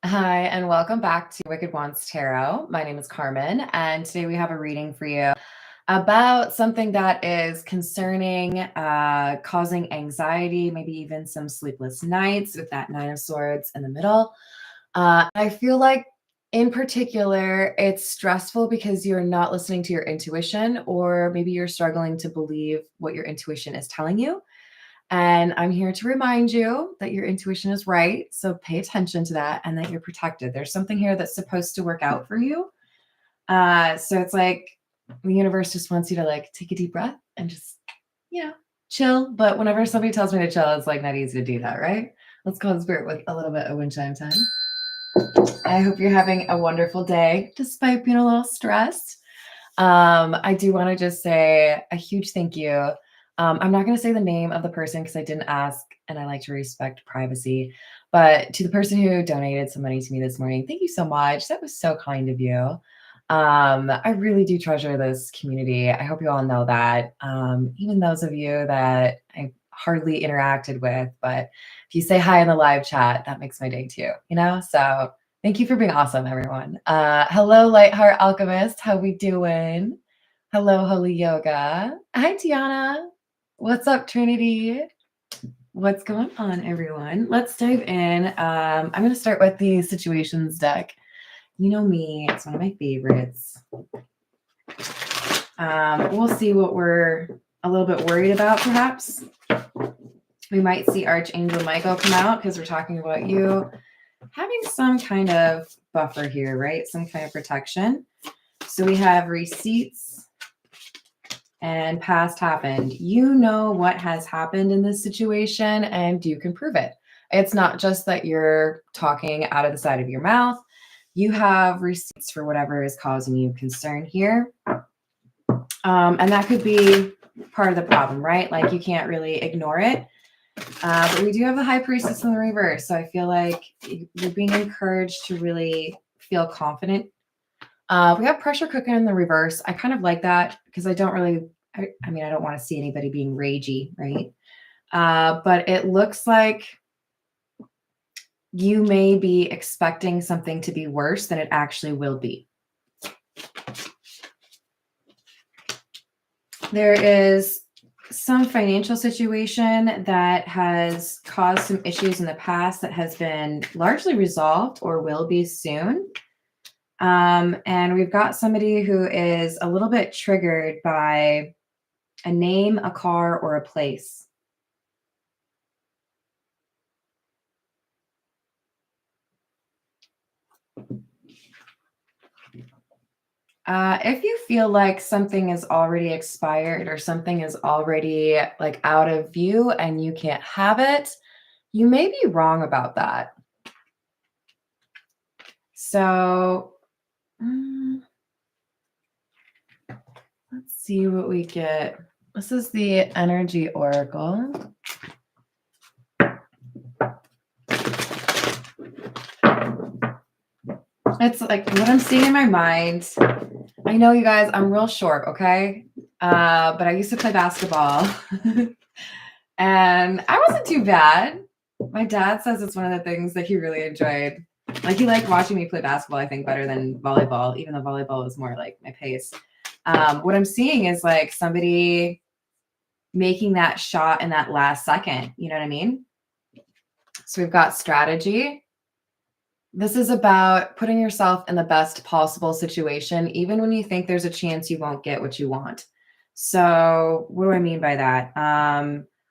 Hi, and welcome back to Wicked Wants Tarot. My name is Carmen, and today we have a reading for you about something that is concerning, causing anxiety, maybe even some sleepless nights with that Nine of Swords in the middle. I feel like, in particular, it's stressful because you're not listening to your intuition, or maybe you're struggling to believe what your intuition is telling you. And I'm here to remind you that your intuition is right. So pay attention to that and that you're protected. There's something here that's supposed to work out for you. So it's like the universe just wants you to like take a deep breath and just, chill. But whenever somebody tells me to chill, it's like not easy to do that, right? Let's go in spirit with a little bit of wind chime time. I hope you're having a wonderful day, despite being a little stressed. I do want to just say a huge thank you. I'm not going to say the name of the person because I didn't ask and I like to respect privacy. But to the person who donated some money to me this morning, thank you so much. That was so kind of you. I really do treasure this community. I hope you all know that. Even those of you that I hardly interacted with, but if you say hi in the live chat, that makes my day too, So thank you for being awesome, everyone. Hello, Lightheart Alchemist. How we doing? Hello, Holy Yoga. Hi, Tiana. What's up, Trinity? What's going on, everyone? Let's dive in. I'm going to start with the situations deck. You know me, it's one of my favorites. We'll see what we're a little bit worried about, perhaps. We might see Archangel Michael come out because we're talking about you having some kind of buffer here, right? Some kind of protection. So we have receipts and past happened. You know what has happened in this situation and you can prove it. It's not just that you're talking out of the side of your mouth. You have receipts for whatever is causing you concern here. And that could be part of the problem, right? Like you can't really ignore it. But we do have the High Priestess in the reverse. So I feel like you're being encouraged to really feel confident. We have Pressure Cooker in the reverse. I kind of like that because I don't want to see anybody being ragey, right? But it looks like you may be expecting something to be worse than it actually will be. There is some financial situation that has caused some issues in the past that has been largely resolved or will be soon. And we've got somebody who is a little bit triggered by a name, a car, or a place. If you feel like something is already expired or something is already like out of view and you can't have it, you may be wrong about that. So let's see what we get. This is the Energy Oracle. It's like what I'm seeing in my mind. I know, you guys, I'm real short, okay? But I used to play basketball. And I wasn't too bad. My dad says it's one of the things that he really enjoyed. Like, he liked watching me play basketball, I think, better than volleyball, even though volleyball was more like my pace. What I'm seeing is like somebody making that shot in that last second. You know what I mean? So we've got strategy. This is about putting yourself in the best possible situation, even when you think there's a chance you won't get what you want. So what do I mean by that?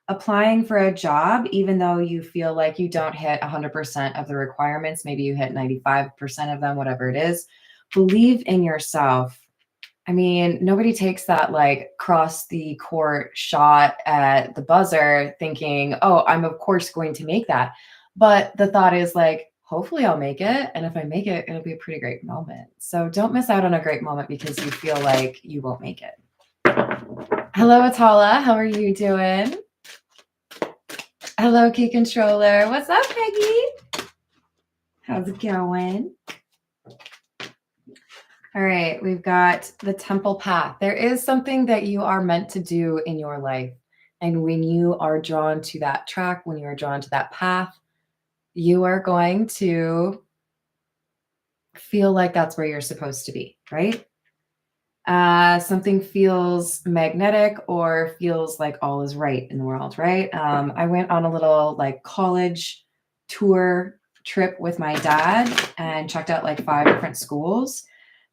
Applying for a job, even though you feel like you don't hit 100% of the requirements, maybe you hit 95% of them, whatever it is, believe in yourself. I mean, nobody takes that like cross the court shot at the buzzer thinking, oh, I'm of course going to make that. But the thought is like, hopefully I'll make it. And if I make it, it'll be a pretty great moment. So don't miss out on a great moment because you feel like you won't make it. Hello, Atala. How are you doing? Hello, Key Controller. What's up, Peggy? How's it going? All right, we've got the Temple Path. There is something that you are meant to do in your life. And when you are drawn to that track, when you are drawn to that path, you are going to feel like that's where you're supposed to be, right? Something feels magnetic or feels like all is right in the world, right? I went on a little like college tour trip with my dad and checked out like 5 different schools.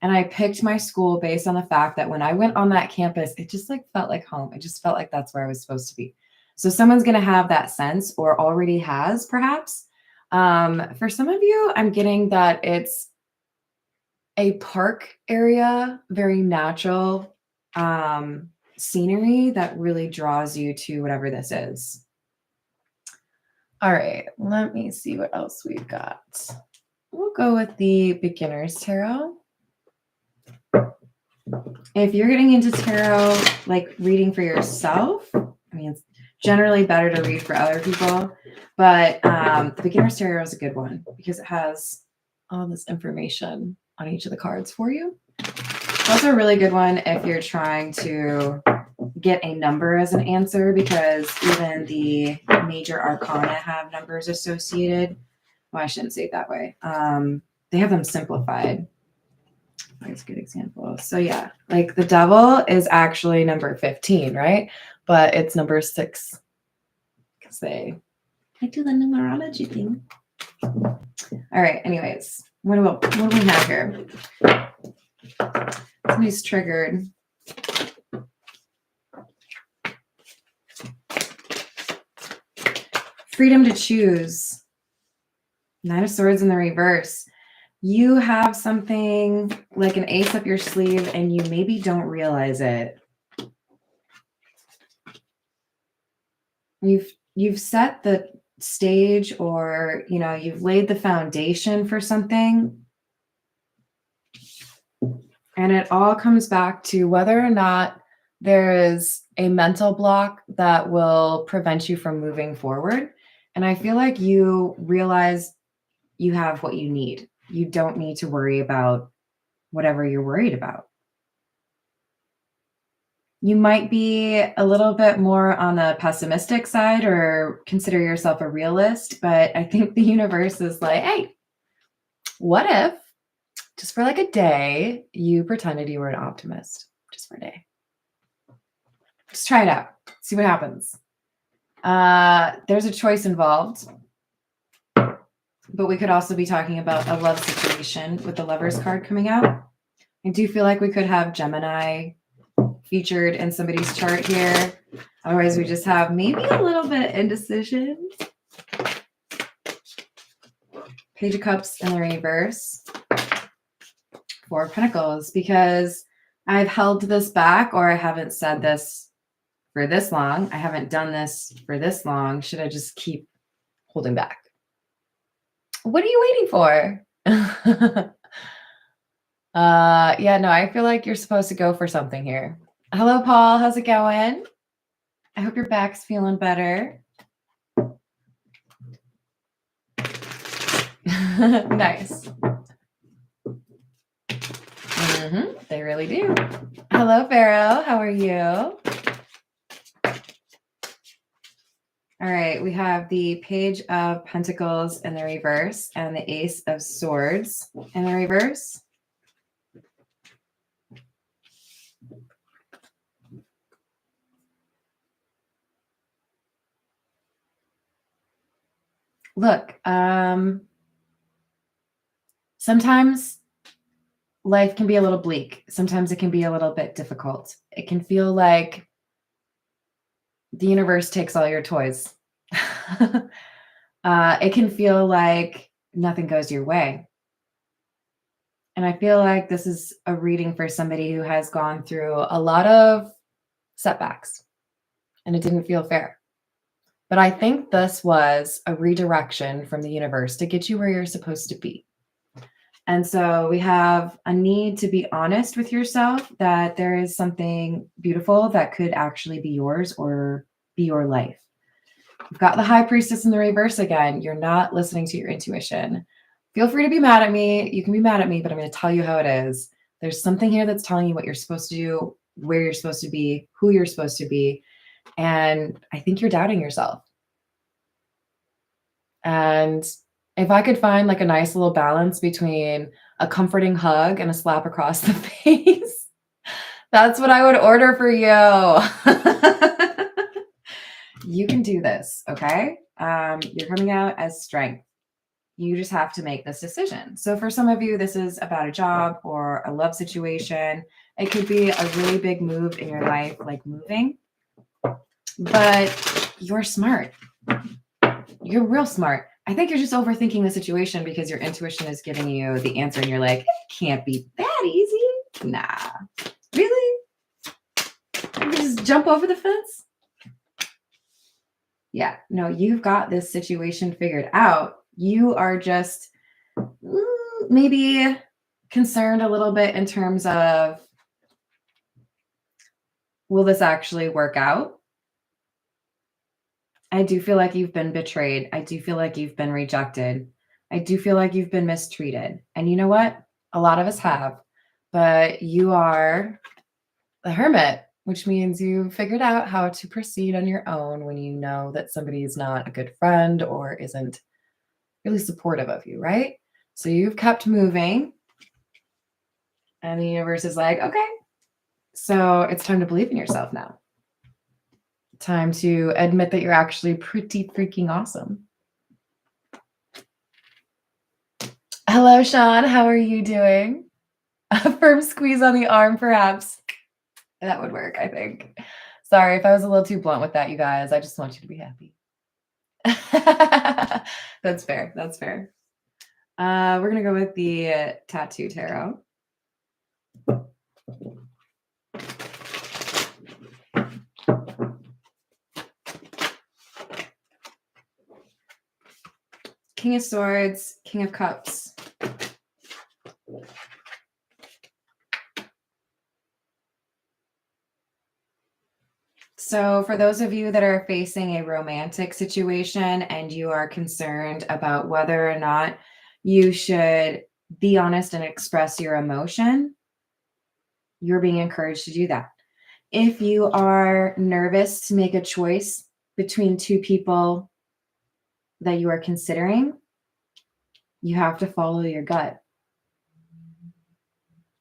And I picked my school based on the fact that when I went on that campus, it just like felt like home. It just felt like that's where I was supposed to be. So someone's going to have that sense or already has perhaps. For some of you, I'm getting that it's a park area, very natural scenery that really draws you to whatever this is. All right, let me see what else we've got. We'll go with the beginner's tarot. If you're getting into tarot, like reading for yourself, I mean, it's generally better to read for other people, but the beginner's tarot is a good one because it has all this information on each of the cards for you. It's also a really good one if you're trying to get a number as an answer, because even the major arcana have numbers associated. Well, I shouldn't say it that way. They have them simplified. That's a good example. So yeah, like the devil is actually number 15, right? But it's number 6 because I do the numerology thing. All right, anyways, what do we have here? Somebody's triggered. Freedom to choose. 9 of Swords in the reverse. You have something like an ace up your sleeve and you maybe don't realize it. You've set the stage, or you've laid the foundation for something. And it all comes back to whether or not there is a mental block that will prevent you from moving forward. And I feel like you realize you have what you need. You don't need to worry about whatever you're worried about. You might be a little bit more on the pessimistic side or consider yourself a realist, but I think the universe is like, hey, what if just for like a day, you pretended you were an optimist just for a day? Just try it out. See what happens. There's a choice involved. But we could also be talking about a love situation with the Lovers card coming out. I do feel like we could have Gemini featured in somebody's chart here. Otherwise, we just have maybe a little bit of indecision. Page of Cups in the reverse. 4 of Pentacles, because I've held this back, or I haven't said this for this long. I haven't done this for this long. Should I just keep holding back? What are you waiting for? Yeah, no, I feel like you're supposed to go for something here. Hello, Paul. How's it going? I hope your back's feeling better. Nice. They really do. Hello, Pharaoh. How are you? All right, we have the Page of Pentacles in the reverse and the Ace of Swords in the reverse. Look, sometimes life can be a little bleak. Sometimes it can be a little bit difficult. It can feel like the universe takes all your toys. It can feel like nothing goes your way. And I feel like this is a reading for somebody who has gone through a lot of setbacks and it didn't feel fair. But I think this was a redirection from the universe to get you where you're supposed to be. And so we have a need to be honest with yourself that there is something beautiful that could actually be yours or be your life. You've got the High Priestess in the reverse again. You're not listening to your intuition. Feel free to be mad at me. You can be mad at me, but I'm going to tell you how it is. There's something here that's telling you what you're supposed to do, where you're supposed to be, who you're supposed to be. And I think you're doubting yourself. And if I could find like a nice little balance between a comforting hug and a slap across the face. That's what I would order for you. You can do this, okay? You're coming out as strength. You just have to make this decision. So for some of you, this is about a job or a love situation. It could be a really big move in your life, like moving, but you're smart. You're real smart. I think you're just overthinking the situation because your intuition is giving you the answer and you're like, it can't be that easy. Nah, really? You just jump over the fence? Yeah, no, you've got this situation figured out. You are just maybe concerned a little bit in terms of, will this actually work out? I do feel like you've been betrayed. I do feel like you've been rejected. I do feel like you've been mistreated. And you know what? A lot of us have, but you are the hermit, which means you figured out how to proceed on your own when you know that somebody is not a good friend or isn't really supportive of you, right? So you've kept moving and the universe is like, okay, so it's time to believe in yourself now. Time to admit that you're actually pretty freaking awesome. Hello, Sean. How are you doing? A firm squeeze on the arm, perhaps. That would work, I think. Sorry if I was a little too blunt with that, you guys. I just want you to be happy. That's fair. That's fair. We're going to go with the Tattoo Tarot. King of Swords, King of Cups. So for those of you that are facing a romantic situation and you are concerned about whether or not you should be honest and express your emotion, you're being encouraged to do that. If you are nervous to make a choice between two people that you are considering, you have to follow your gut.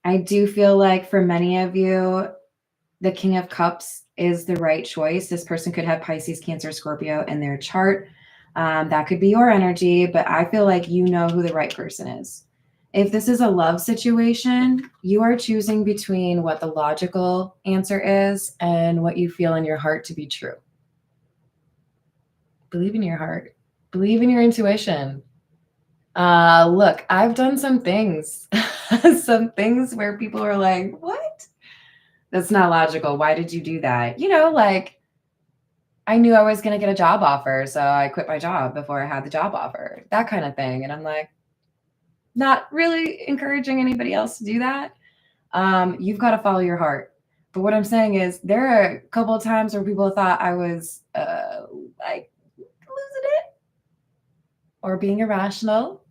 I do feel like for many of you, the King of Cups is the right choice. This person could have Pisces, Cancer, Scorpio in their chart. That could be your energy, but I feel like you know who the right person is. If this is a love situation, you are choosing between what the logical answer is and what you feel in your heart to be true. Believe in your heart. Believe in your intuition. Look, I've done some things, some things where people are like, what? That's not logical. Why did you do that? You know, like I knew I was going to get a job offer, so I quit my job before I had the job offer, that kind of thing. And I'm like, not really encouraging anybody else to do that. You've got to follow your heart. But what I'm saying is there are a couple of times where people thought I was like losing it or being irrational.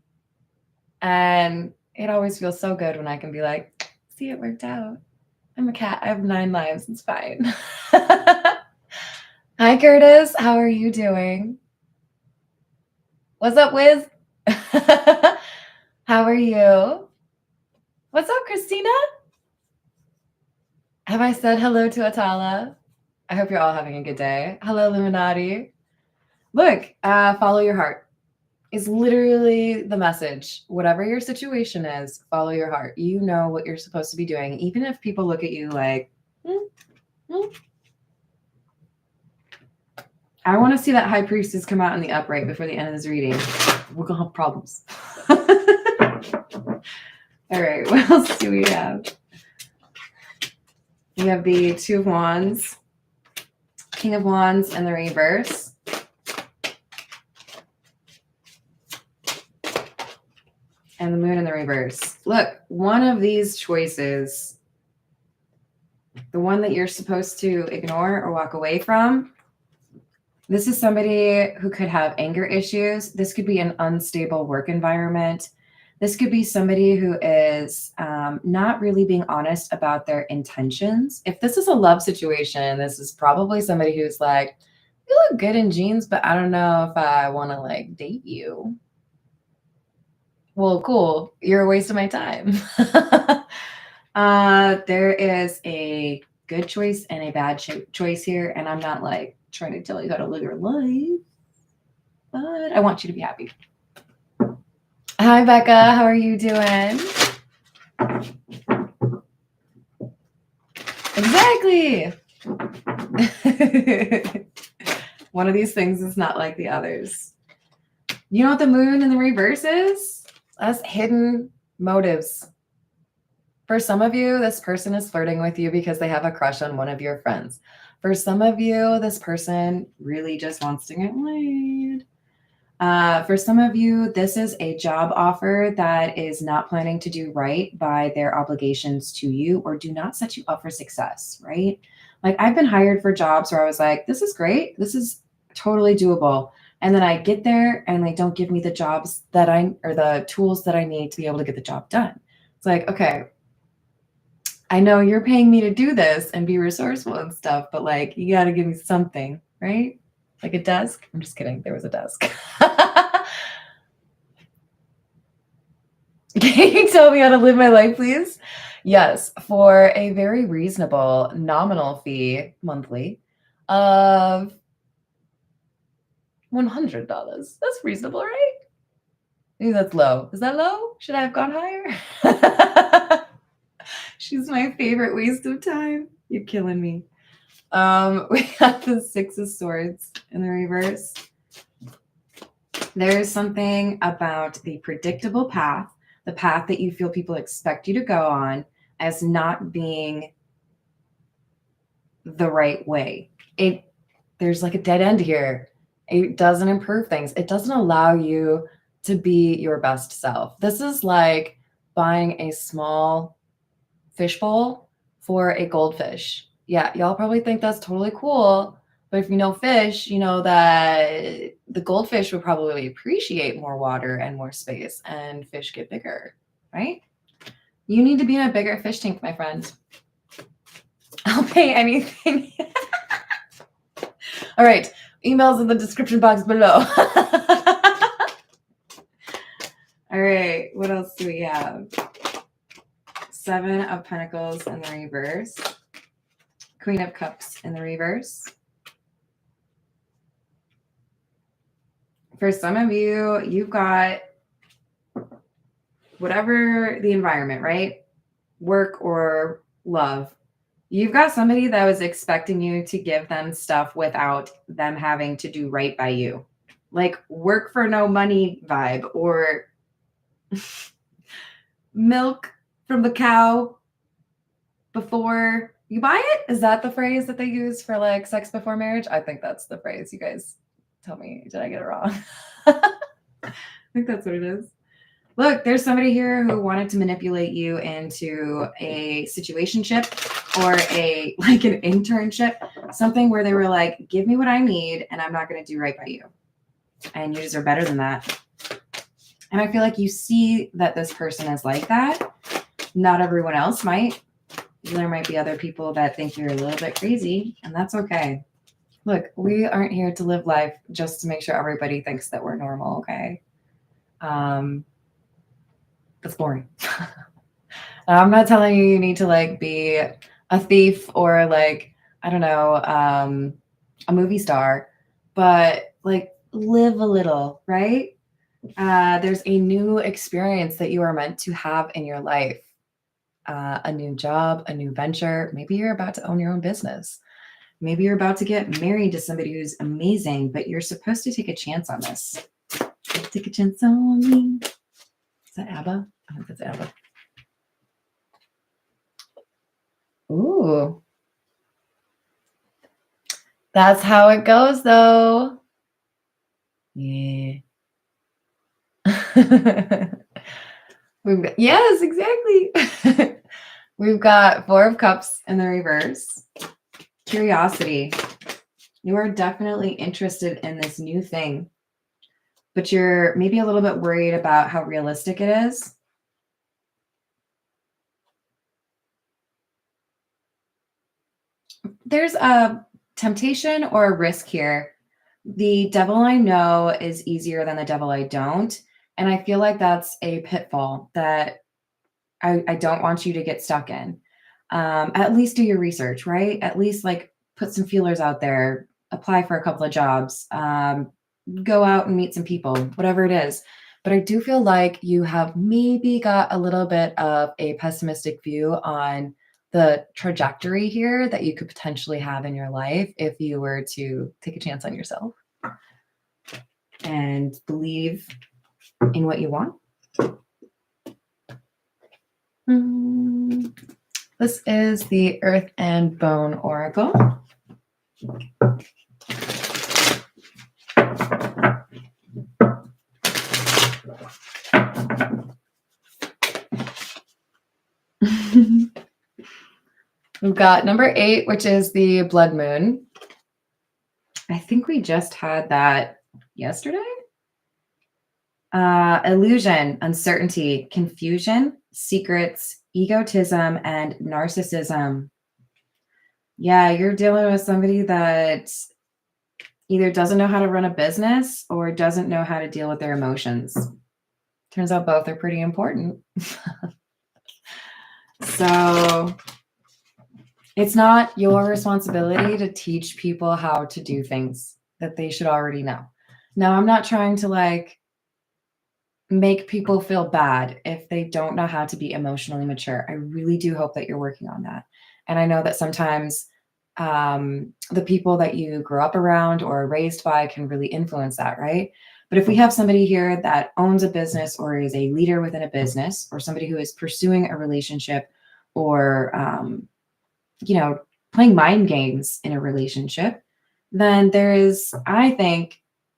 And it always feels so good when I can be like, see, it worked out. I'm a cat. I have 9 lives. It's fine. Hi, Curtis. How are you doing? What's up, Wiz? How are you? What's up, Christina? Have I said hello to Atala? I hope you're all having a good day. Hello, Illuminati. Look, follow your heart is literally the message. Whatever your situation is, follow your heart. You know what you're supposed to be doing, even if people look at you like, I want to see that High Priestess come out in the upright before the end of this reading. We're going to have problems. All right, what else do we have? We have the Two of Wands, King of Wands, and the reverse. And the Moon in the reverse. Look, one of these choices, the one that you're supposed to ignore or walk away from, this is somebody who could have anger issues. This could be an unstable work environment. This could be somebody who is not really being honest about their intentions. If this is a love situation, this is probably somebody who's like, you look good in jeans, but I don't know if I want to like date you. Well, cool. You're a waste of my time. There is a good choice and a bad choice here, and I'm not like trying to tell you how to live your life, but I want you to be happy. Hi, Becca. How are you doing? Exactly. One of these things is not like the others. You know what the moon in the reverse is? That's hidden motives. For some of you, this person is flirting with you because they have a crush on one of your friends. For some of you, this person really just wants to get laid. For some of you, this is a job offer that is not planning to do right by their obligations to you or do not set you up for success, right? Like I've been hired for jobs where I was like, this is great. This is totally doable. And then I get there and they don't give me the jobs that or the tools that I need to be able to get the job done. It's like, okay, I know you're paying me to do this and be resourceful and stuff, but like you got to give me something, right? Like a desk. I'm just kidding. There was a desk. Can you tell me how to live my life, please? Yes, for a very reasonable nominal fee monthly of $100. That's reasonable, right? Maybe that's low. Is that low? Should I have gone higher? She's my favorite waste of time. You're killing me. We got the Six of Swords in the reverse. There's something about the predictable path, the path that you feel people expect you to go on, as not being the right way. There's like a dead end here. It doesn't improve things. It doesn't allow you to be your best self. This is like buying a small fishbowl for a goldfish. Yeah, y'all probably think that's totally cool. But if you know fish, you know that the goldfish would probably appreciate more water and more space, and fish get bigger, right? You need to be in a bigger fish tank, my friend. I'll pay anything. All right, emails in the description box below. All right, what else do we have? Seven of Pentacles in the reverse. Queen of Cups in the reverse. For some of you, you've got whatever the environment, right? Work or love. You've got somebody that was expecting you to give them stuff without them having to do right by you. Like work for no money vibe, or milk from the cow before you buy it. Is that the phrase that they use for like sex before marriage? I think that's the phrase. You guys tell me, did I get it wrong? I think that's what it is. Look, there's somebody here who wanted to manipulate you into a situationship or an internship, something where they were like, give me what I need and I'm not going to do right by you. And you deserve better than that. And I feel like you see that this person is like that. Not everyone else might. There might be other people that think you're a little bit crazy, and that's okay. Look, we aren't here to live life just to make sure everybody thinks that we're normal, okay? That's boring. I'm not telling you need to like be a thief or like, I don't know, a movie star, but like live a little, right? There's a new experience that you are meant to have in your life. A new job, a new venture. Maybe you're about to own your own business. Maybe you're about to get married to somebody who's amazing, but you're supposed to take a chance on this. Take a chance on me. Is that ABBA? I think that's ABBA. Ooh. That's how it goes, though. Yeah. Yes, exactly. We've got Four of Cups in the reverse. Curiosity. You are definitely interested in this new thing, but you're maybe a little bit worried about how realistic it is. There's a temptation or a risk here. The devil I know is easier than the devil I don't. And I feel like that's a pitfall that I don't want you to get stuck in. At least do your research, right? At least like put some feelers out there, apply for a couple of jobs, go out and meet some people, whatever it is. But I do feel like you have maybe got a little bit of a pessimistic view on the trajectory here that you could potentially have in your life if you were to take a chance on yourself and believe in what you want. This is the Earth and Bone Oracle. We've got number 8, which is the blood moon. I think we just had that yesterday. Illusion, uncertainty, confusion, secrets, egotism, and narcissism. Yeah, you're dealing with somebody that either doesn't know how to run a business or doesn't know how to deal with their emotions. Turns out both are pretty important. So it's not your responsibility to teach people how to do things that they should already know. Now, I'm not trying to like make people feel bad if they don't know how to be emotionally mature. I really do hope that you're working on that. And I know that sometimes the people that you grew up around or raised by can really influence that, right? But if we have somebody here that owns a business or is a leader within a business, or somebody who is pursuing a relationship or, playing mind games in a relationship, then there is, I think,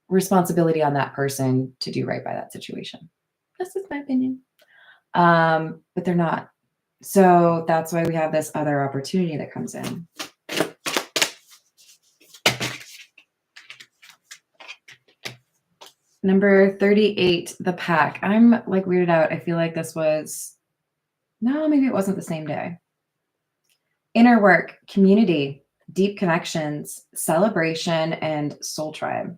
responsibility on that person to do right by that situation. That's just my opinion. But they're not. So that's why we have this other opportunity that comes in. Number 38, the pack. I'm like weirded out. I feel like this was, no, maybe it wasn't the same day. Inner work, community, deep connections, celebration, and soul tribe.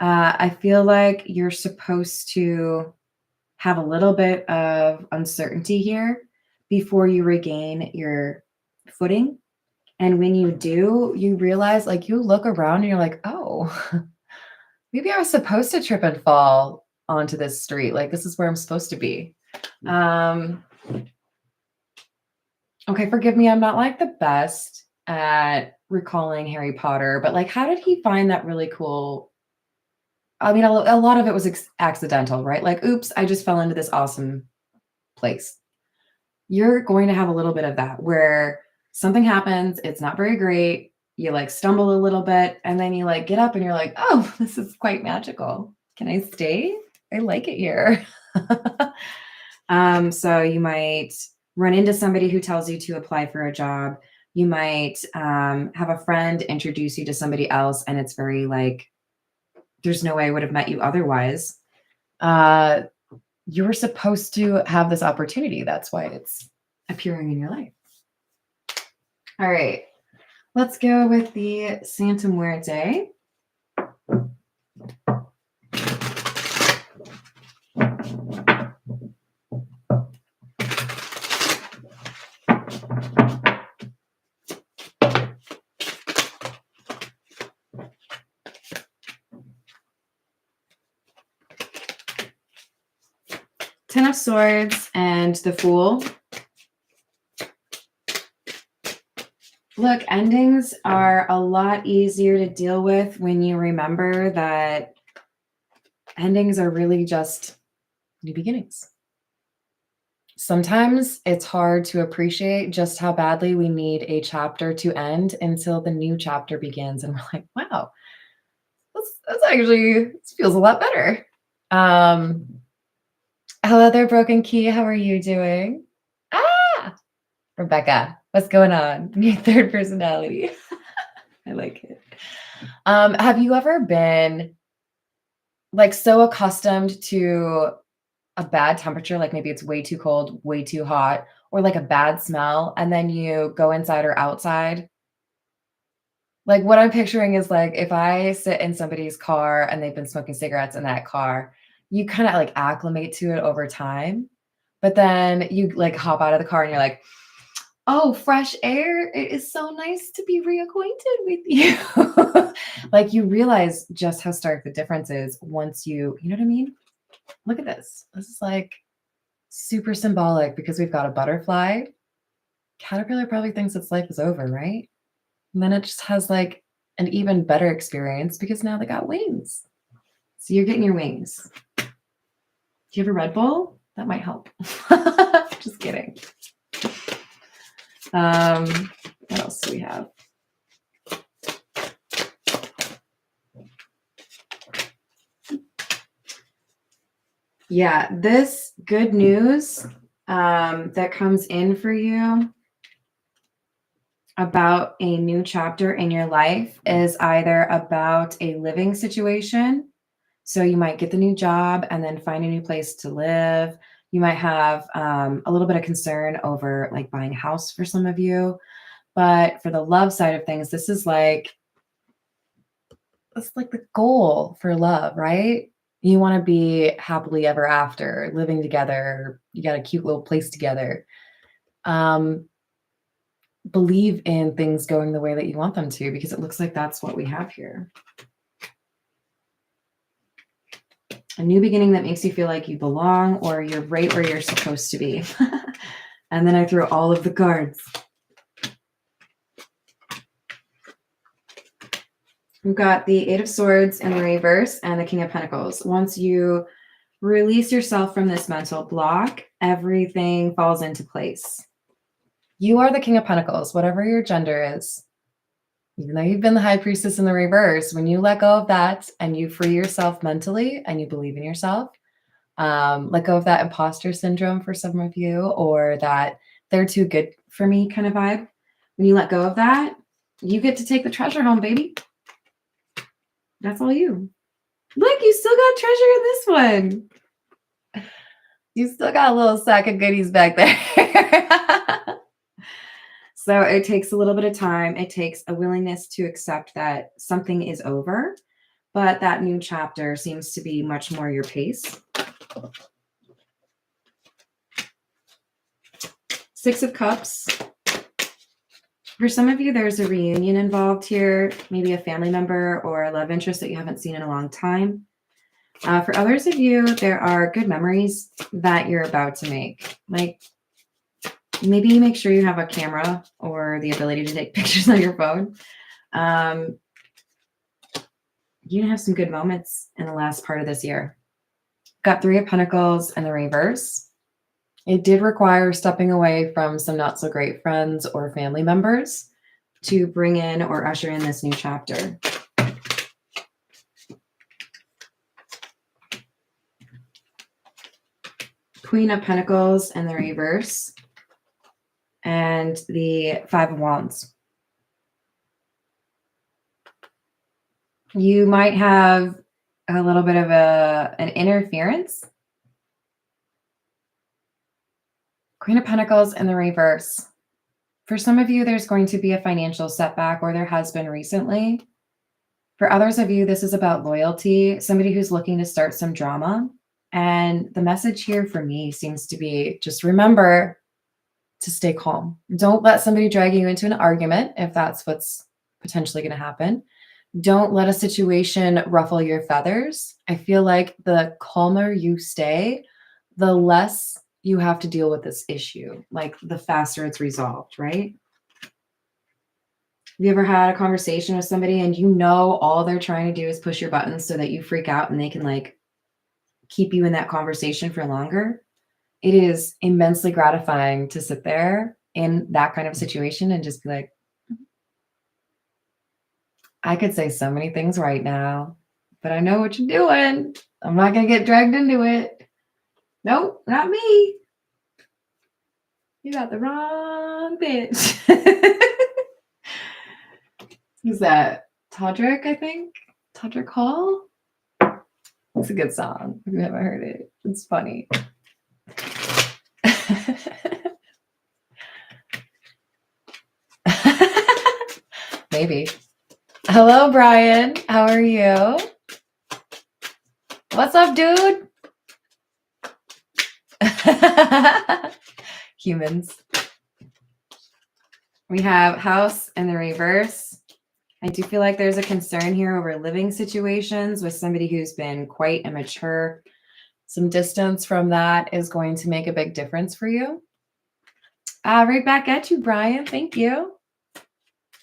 I feel like you're supposed to have a little bit of uncertainty here before you regain your footing. And when you do, you realize, like, you look around and you're like, oh, maybe I was supposed to trip and fall onto this street. Like, this is where I'm supposed to be. Okay, forgive me. I'm not like the best at recalling Harry Potter, but like, how did he find that really cool? I mean, a lot of it was accidental, right? Like, oops, I just fell into this awesome place. You're going to have a little bit of that where something happens, it's not very great, you like stumble a little bit, and then you like get up and you're like, oh, this is quite magical. Can I stay? I like it here. So you might run into somebody who tells you to apply for a job. You might have a friend introduce you to somebody else, and it's very like, there's no way I would have met you otherwise. You were supposed to have this opportunity. That's why it's appearing in your life. All right, let's go with the Santa Muerte. Ten of Swords and the Fool. Look, endings are a lot easier to deal with when you remember that endings are really just new beginnings. Sometimes it's hard to appreciate just how badly we need a chapter to end until the new chapter begins. And we're like, wow, that's actually, this feels a lot better. Hello there, Broken Key. How are you doing? Ah, Rebecca, what's going on? Your third personality. I like it. Have you ever been like so accustomed to a bad temperature, like maybe it's way too cold, way too hot, or like a bad smell, and then you go inside or outside? Like what I'm picturing is like if I sit in somebody's car and they've been smoking cigarettes in that car, you kind of like acclimate to it over time. But then you like hop out of the car and you're like, oh, fresh air. It is so nice to be reacquainted with you. Like you realize just how stark the difference is once you know what I mean? Look at this. This is like super symbolic because we've got a butterfly. Caterpillar probably thinks its life is over, right? And then it just has like an even better experience because now they got wings. So you're getting your wings. Do you have a Red Bull? That might help. Just kidding. What else do we have? Yeah, this good news that comes in for you about a new chapter in your life is either about a living situation. So you might get the new job and then find a new place to live. You might have a little bit of concern over like buying a house for some of you. But for the love side of things, this is like, it's like the goal for love, right? You want to be happily ever after, living together. You got a cute little place together. Believe in things going the way that you want them to, because it looks like that's what we have here. A new beginning that makes you feel like you belong or you're right where you're supposed to be. And then I threw all of the cards. We've got the Eight of Swords in the reverse and the King of Pentacles. Once you release yourself from this mental block, everything falls into place. You are the King of Pentacles, whatever your gender is. Even though you've been the High Priestess in the reverse, when you let go of that and you free yourself mentally and you believe in yourself, let go of that imposter syndrome for some of you, or that they're too good for me kind of vibe. When you let go of that, you get to take the treasure home, baby. That's all you. Look, you still got treasure in this one. You still got a little sack of goodies back there. So it takes a little bit of time. It takes a willingness to accept that something is over, but that new chapter seems to be much more your pace. Six of Cups. For some of you, there's a reunion involved here, maybe a family member or a love interest that you haven't seen in a long time. For others of you, there are good memories that you're about to make. Like maybe make sure you have a camera or the ability to take pictures on your phone. You have some good moments in the last part of this year. Got Three of Pentacles in the reverse. It did require stepping away from some not so great friends or family members to bring in or usher in this new chapter. Queen of Pentacles in the reverse and the Five of Wands. You might have a little bit of an interference. Queen of Pentacles in the reverse. For some of you, there's going to be a financial setback, or there has been recently. For others of you, this is about loyalty, somebody who's looking to start some drama. And the message here for me seems to be just remember to stay calm. Don't let somebody drag you into an argument if that's what's potentially going to happen. Don't let a situation ruffle your feathers. I feel like the calmer you stay, the less you have to deal with this issue, like the faster it's resolved, right? Have you ever had a conversation with somebody and you know all they're trying to do is push your buttons so that you freak out and they can like keep you in that conversation for longer? It is immensely gratifying to sit there in that kind of situation and just be like, I could say so many things right now, but I know what you're doing. I'm not going to get dragged into it. Nope, not me. You got the wrong bitch. Who's that? Todrick, I think? Todrick Hall? It's a good song. If you haven't heard it, it's funny. Maybe. Hello, Brian. How are you? What's up, dude? Humans. We have house in the reverse. I do feel like there's a concern here over living situations with somebody who's been quite immature. Some distance from that is going to make a big difference for you. Right back at you, Brian. Thank you.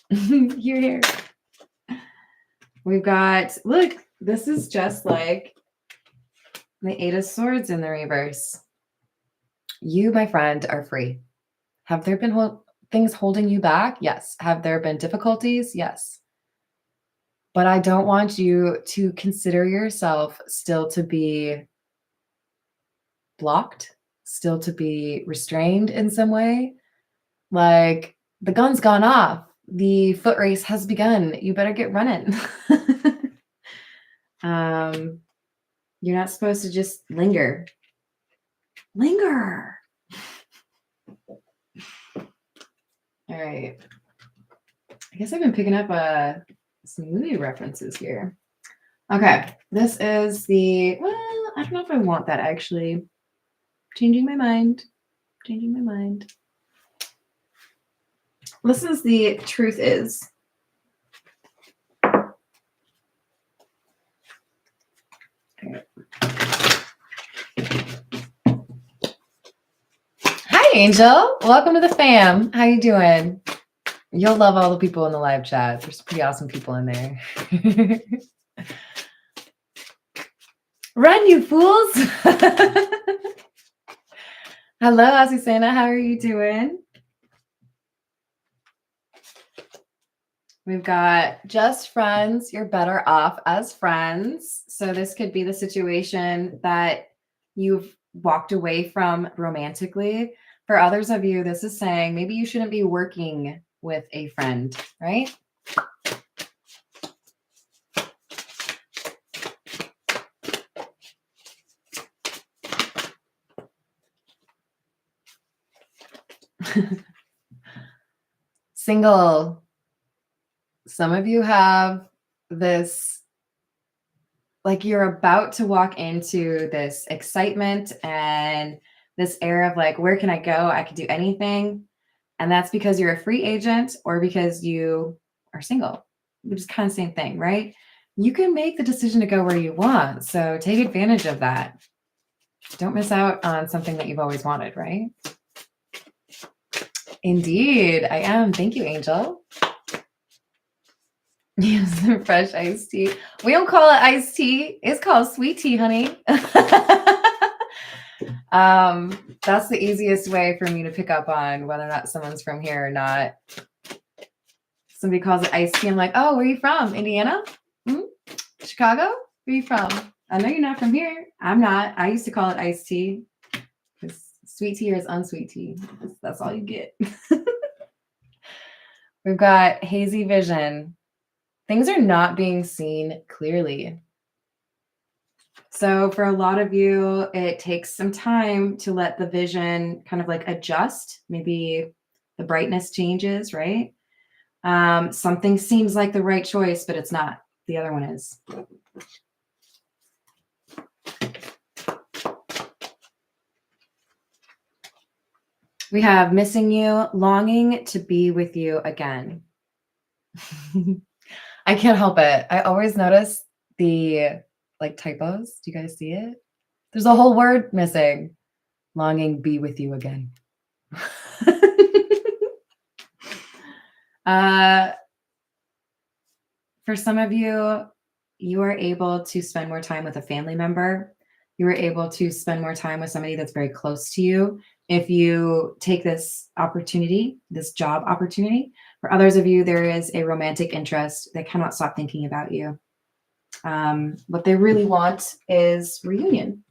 You're here. We've got, look, this is just like the Eight of Swords in the reverse. You, my friend, are free. Have there been things holding you back? Yes. Have there been difficulties? Yes. But I don't want you to consider yourself still to be blocked, still to be restrained in some way. Like, the gun's gone off. The foot race has begun. You better get running. You're not supposed to just linger. Linger. All right. I guess I've been picking up some movie references here. Okay. This is well, I don't know if I want that actually. Changing my mind. This is the Truth Is. Okay. Hi, Angel. Welcome to the fam. How you doing? You'll love all the people in the live chat. There's pretty awesome people in there. Run, you fools. Hello, Azucena. How are you doing? We've got just friends. You're better off as friends. So this could be the situation that you've walked away from romantically. For others of you, this is saying maybe you shouldn't be working with a friend, right? Single. Some of you have this, like you're about to walk into this excitement and this air of like, where can I go? I could do anything. And that's because you're a free agent or because you are single, which is kind of the same thing, right? You can make the decision to go where you want. So take advantage of that. Don't miss out on something that you've always wanted, right? Indeed, I am. Thank you, Angel. Use the fresh iced tea. We don't call it iced tea. It's called sweet tea, honey. That's the easiest way for me to pick up on whether or not someone's from here or not. Somebody calls it iced tea. I'm like, oh, where are you from? Indiana? Chicago? Where are you from? I know you're not from here. I'm not. I used to call it iced tea because sweet tea is unsweet tea. That's all you get. We've got hazy vision. Things are not being seen clearly. So for a lot of you, it takes some time to let the vision kind of like adjust. Maybe the brightness changes, right? Something seems like the right choice, but it's not. The other one is. We have missing you, longing to be with you again. I can't help it. I always notice the like typos. Do you guys see it? There's a whole word missing. Longing be with you again. For some of you, you are able to spend more time with a family member. You are able to spend more time with somebody that's very close to you if you take this opportunity, this job opportunity. For others of you, there is a romantic interest. They cannot stop thinking about you. What they really want is reunion.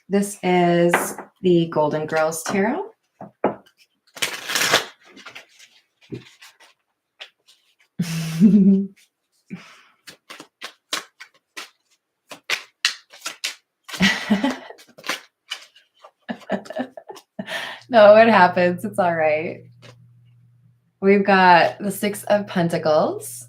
This is the Golden Girls Tarot. No, it happens. It's all right. We've got the Six of Pentacles.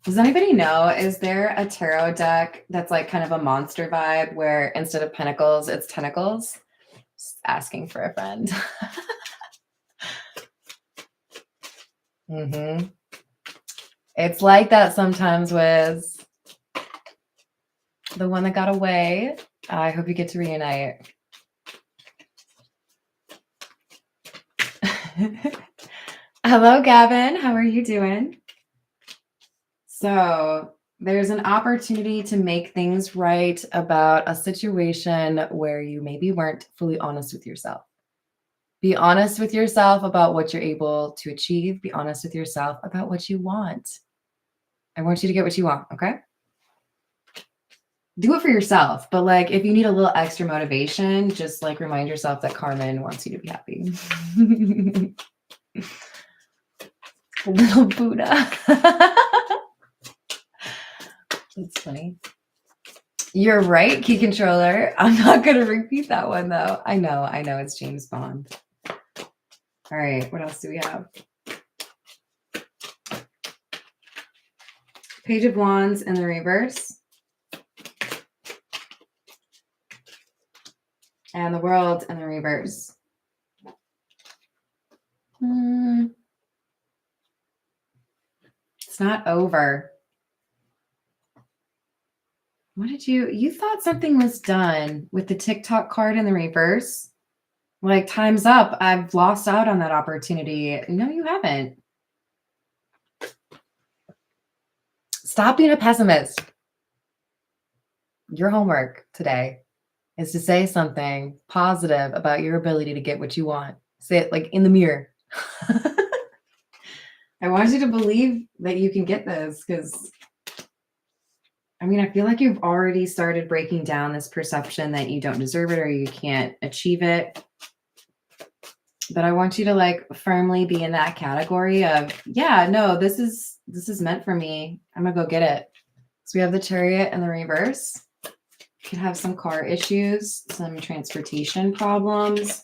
Does anybody know, is there a tarot deck that's like kind of a monster vibe where instead of pentacles, it's tentacles? Just asking for a friend. It's like that sometimes with the one that got away. I hope you get to reunite. Hello, Gavin. How are you doing? So there's an opportunity to make things right about a situation where you maybe weren't fully honest with yourself. Be honest with yourself about what you're able to achieve. Be honest with yourself about what you want. I want you to get what you want, okay? Do it for yourself, but like if you need a little extra motivation, just like remind yourself that Carmen wants you to be happy. Little Buddha. That's funny. You're right, key controller. I'm not going to repeat that one though. I know, it's James Bond. All right, what else do we have? Page of Wands in the reverse. And the World in the reverse. It's not over. What did you thought something was done with the TikTok card in the reverse? Like, time's up. I've lost out on that opportunity. No, you haven't. Stop being a pessimist. Your homework today is to say something positive about your ability to get what you want. Say it like in the mirror. I want you to believe that you can get this because I mean, I feel like you've already started breaking down this perception that you don't deserve it or you can't achieve it. But I want you to like firmly be in that category of, yeah, no, this is meant for me. I'm gonna go get it. So we have the Chariot in the reverse. Could have some car issues, some transportation problems,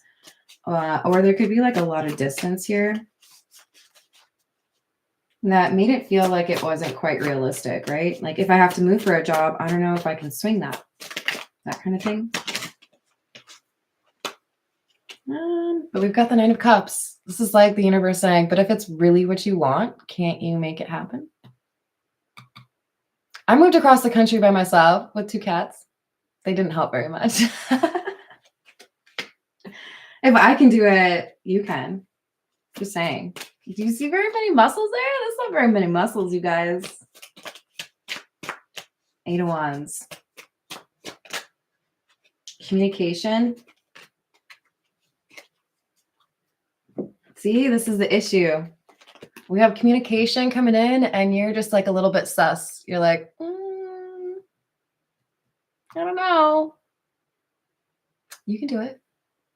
or there could be like a lot of distance here. That made it feel like it wasn't quite realistic, right? Like if I have to move for a job, I don't know if I can swing that kind of thing. But we've got the Nine of Cups. This is like the universe saying, but if it's really what you want, can't you make it happen? I moved across the country by myself with 2 cats. They didn't help very much. If I can do it, you can. Just saying. Do you see very many muscles there? That's not very many muscles, you guys. 8 of Wands. Communication. See, this is the issue. We have communication coming in and you're just like a little bit sus. You're like, I don't know. You can do it.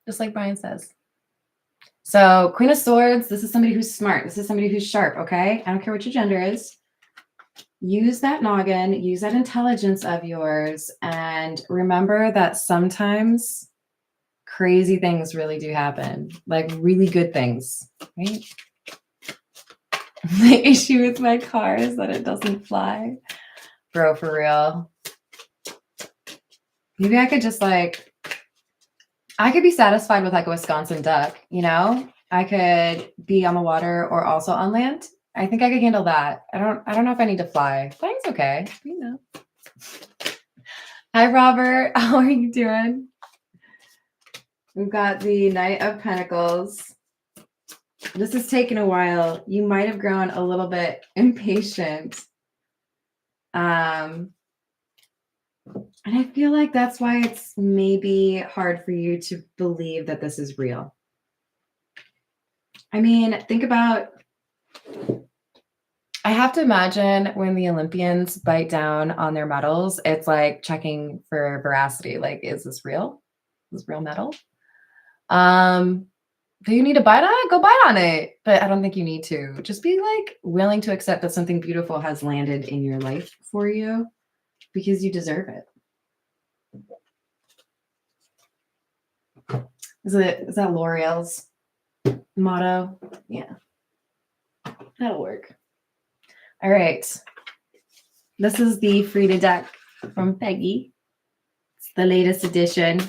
Just like Brian says. So Queen of Swords, this is somebody who's smart. This is somebody who's sharp, okay? I don't care what your gender is. Use that noggin, use that intelligence of yours, and remember that sometimes crazy things really do happen, like really good things, right? The issue with my car is that it doesn't fly. Bro, for real. Maybe I could just like, I could be satisfied with like a Wisconsin duck, you know? I could be on the water or also on land. I think I could handle that. I don't know if I need to fly. Flying's okay, you know. Hi, Robert. How are you doing? We've got the Knight of Pentacles. This has taken a while. You might have grown a little bit impatient. And I feel like that's why it's maybe hard for you to believe that this is real. I mean, think about, I have to imagine when the Olympians bite down on their medals, it's like checking for veracity. Like, is this real? Is this real metal? Do you need to bite on it? Go bite on it. But I don't think you need to. Just be like willing to accept that something beautiful has landed in your life for you because you deserve it. Is that L'Oreal's motto? Yeah. That'll work. All right. This is the Frida deck from Peggy. It's the latest edition.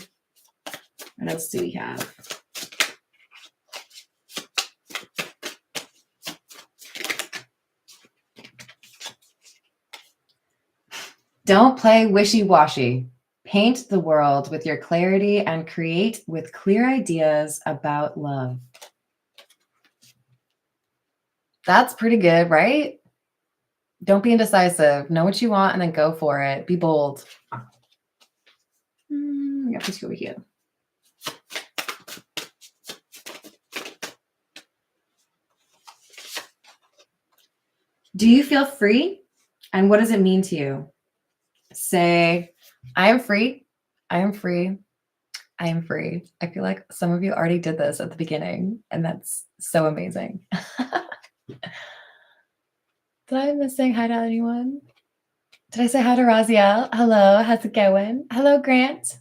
What else do we have? Don't play wishy-washy. Paint the world with your clarity and create with clear ideas about love. That's pretty good, right? Don't be indecisive. Know what you want and then go for it. Be bold. We got this over here. Do you feel free? And what does it mean to you? Say, I am free. I am free. I am free. I feel like some of you already did this at the beginning, and that's so amazing. Did I miss saying hi to anyone? Did I say hi to Raziel? Hello, how's it going? Hello, Grant.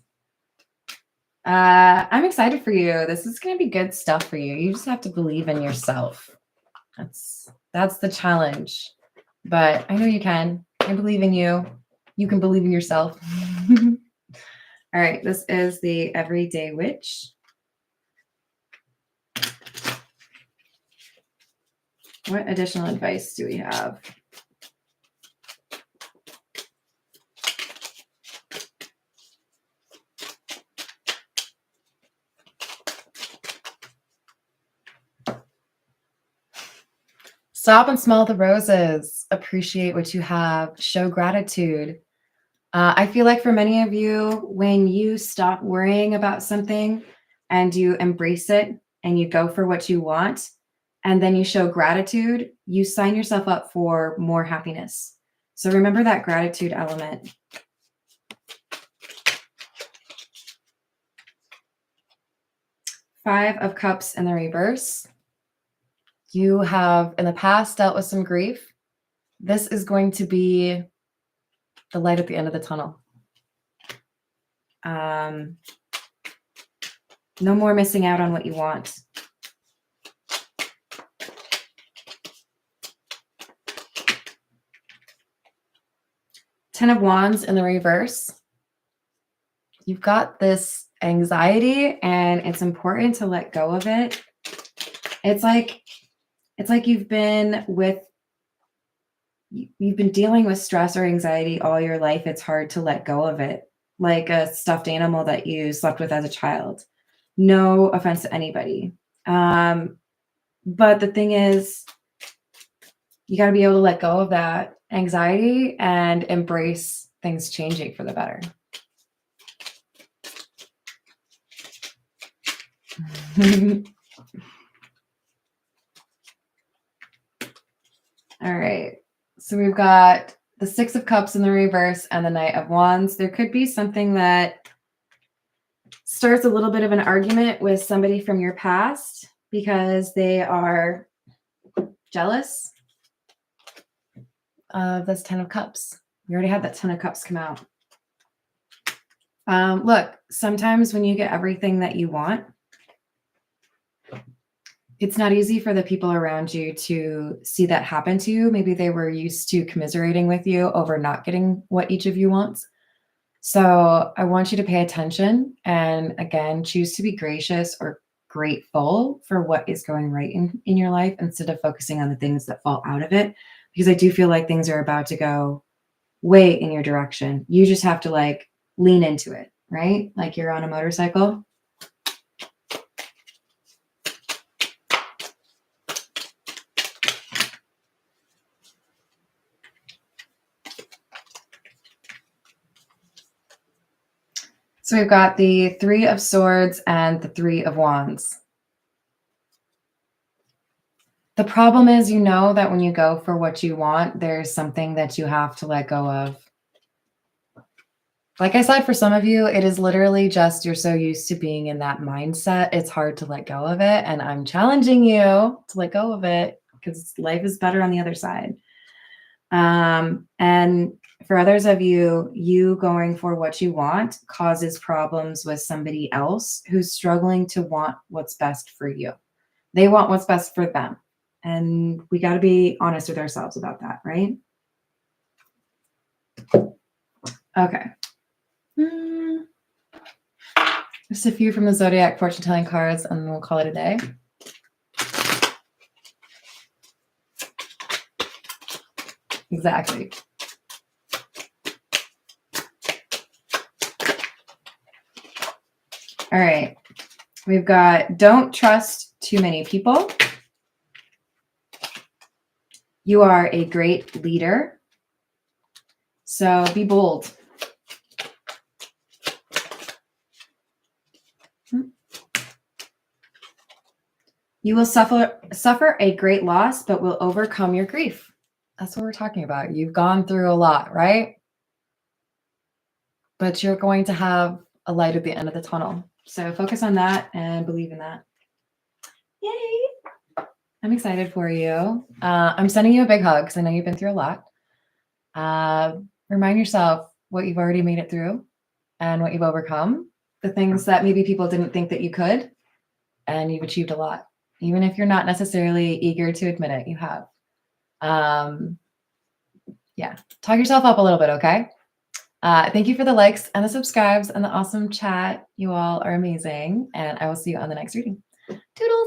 I'm excited for you. This is going to be good stuff for you. You just have to believe in yourself. That's the challenge. But I know you can. I believe in you. You can believe in yourself. All right, this is the Everyday Witch. What additional advice do we have? Stop and smell the roses. Appreciate what you have. Show gratitude. I feel like for many of you, when you stop worrying about something and you embrace it and you go for what you want, and then you show gratitude, you sign yourself up for more happiness. So remember that gratitude element. Five of Cups in the reverse. You have in the past dealt with some grief. This is going to be the light at the end of the tunnel. No more missing out on what you want. Ten of Wands in the reverse. You've got this anxiety and it's important to let go of it. It's like you've been dealing with stress or anxiety all your life. It's hard to let go of it. Like a stuffed animal that you slept with as a child. No offense to anybody. But the thing is, you got to be able to let go of that anxiety and embrace things changing for the better. All right. So we've got the Six of Cups in the reverse and the Knight of Wands. There could be something that starts a little bit of an argument with somebody from your past because they are jealous of this Ten of Cups. We already had that Ten of Cups come out. Look, sometimes when you get everything that you want, it's not easy for the people around you to see that happen to you. Maybe they were used to commiserating with you over not getting what each of you wants. So I want you to pay attention and again, choose to be gracious or grateful for what is going right in your life instead of focusing on the things that fall out of it. Because I do feel like things are about to go way in your direction. You just have to like lean into it, right? Like you're on a motorcycle. So we've got the Three of Swords and the Three of Wands. The problem is, you know that when you go for what you want, there's something that you have to let go of. Like I said, for some of you, it is literally just you're so used to being in that mindset. It's hard to let go of it. And I'm challenging you to let go of it because life is better on the other side. And for others of you, you going for what you want causes problems with somebody else who's struggling to want what's best for you. They want what's best for them. And we got to be honest with ourselves about that, right? Okay. Just a few from the Zodiac fortune telling cards, and then we'll call it a day. Exactly. All right. We've got don't trust too many people. You are a great leader. So be bold. You will suffer a great loss, but will overcome your grief. That's what we're talking about. You've gone through a lot, right? But you're going to have a light at the end of the tunnel. So focus on that and believe in that. Yay! I'm excited for you. I'm sending you a big hug because I know you've been through a lot. Remind yourself what you've already made it through and what you've overcome, the things that maybe people didn't think that you could, and you've achieved a lot. Even if you're not necessarily eager to admit it, you have. Yeah, talk yourself up a little bit, okay? Thank you for the likes and the subscribes and the awesome chat. You all are amazing, and I will see you on the next reading. Toodles!